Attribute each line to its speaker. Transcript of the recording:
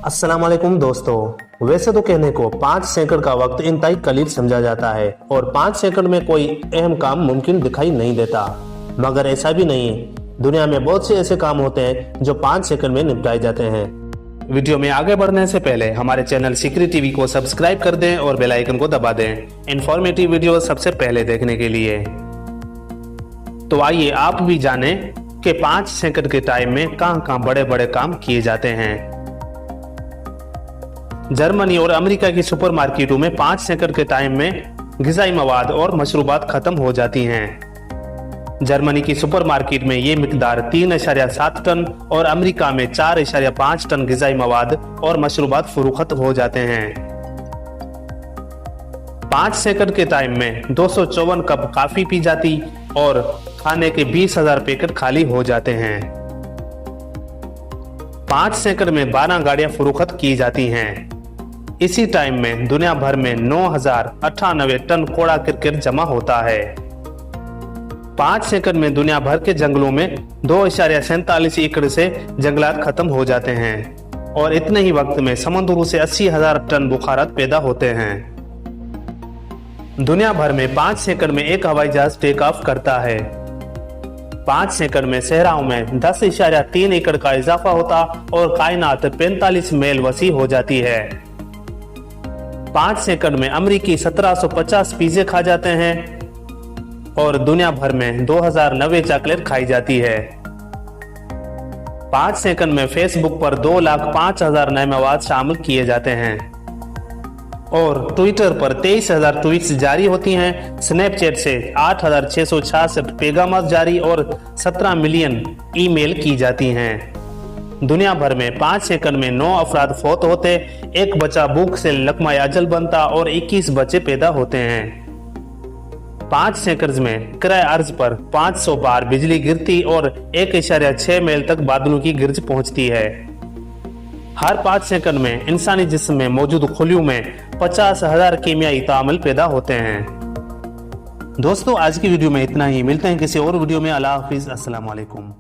Speaker 1: अस्सलाम वालेकुम दोस्तों। वैसे तो कहने को 5 सेकंड का वक्त इंतहाई कलील समझा जाता है और 5 सेकंड में कोई अहम काम मुमकिन दिखाई नहीं देता, मगर ऐसा भी नहीं है। दुनिया में बहुत से ऐसे काम होते हैं जो 5 सेकंड में निपटाए जाते हैं। वीडियो में आगे बढ़ने से पहले हमारे चैनल सीक्रेट टीवी को सब्सक्राइब कर दें और बेल आइकन को दबा दें इंफॉर्मेटिव वीडियो सबसे पहले देखने के लिए। तो आइए आप भी जानें कि 5 सेकंड के टाइम में कहां बड़े बड़े काम किए जाते हैं। जर्मनी और अमेरिका की सुपरमार्केटों में 5 सेकंड के टाइम में ग़िज़ाई मवाद और मशरूबात खत्म हो जाती हैं। जर्मनी की सुपरमार्केट में ये मिकदार 3.7 टन और अमेरिका में 4.5 टन ग़िज़ाई मवाद और मशरूबात फरोख्त हो जाते हैं। 5 सेकंड के टाइम में 254 कप कॉफी पी जाती और खाने के 20,000 पैकेट खाली हो जाते हैं। 5 सेकंड में 12 गाड़ियां फरोख्त की जाती हैं। इसी टाइम में दुनिया भर में 9,098 टन कूड़ा करकट जमा होता है। 5 सेकंड में दुनिया भर के जंगलों में 2.47 एकड़ से जंगलात खत्म हो जाते हैं और इतने ही वक्त में समुद्रों से 80,000 टन बुखारात पैदा होते हैं। दुनिया भर में 5 सेकंड में एक हवाई जहाज टेक ऑफ करता है। 5 सेकंड में सहराओं में 10.3 एकड़ का इजाफा होता और कायनात 45 मील वसी हो जाती है। 5 सेकंड में अमरीकी 1750 पिज़्ज़े खा जाते हैं और दुनिया भर में 2090 चॉकलेट खाई जाती है। 5 सेकंड में फेसबुक पर 2,05,000 नए मवाद शामिल किए जाते हैं और ट्विटर पर 23,000 ट्वीट्स जारी होती हैं। स्नैपचैट से 8,666 पैगाम जारी और 17 मिलियन ईमेल की जाती हैं। दुनिया भर में 5 सेकंड में 9 अफराद फौत होते, एक बच्चा भूख से लकमाए अजल बनता और 21 बच्चे पैदा होते हैं। 5 सेकंड में किराए अर्ज पर 500 बार बिजली गिरती और 1.6 मील तक बादलों की गिरज पहुंचती है। हर 5 सेकंड में इंसानी जिस्म में मौजूद खुलियों में 50,000 कीमियाई तामल पैदा होते हैं। दोस्तों, आज की वीडियो में इतना ही। मिलते हैं किसी और वीडियो में। अल्लाह हाफिज। अस्सलाम वालेकुम।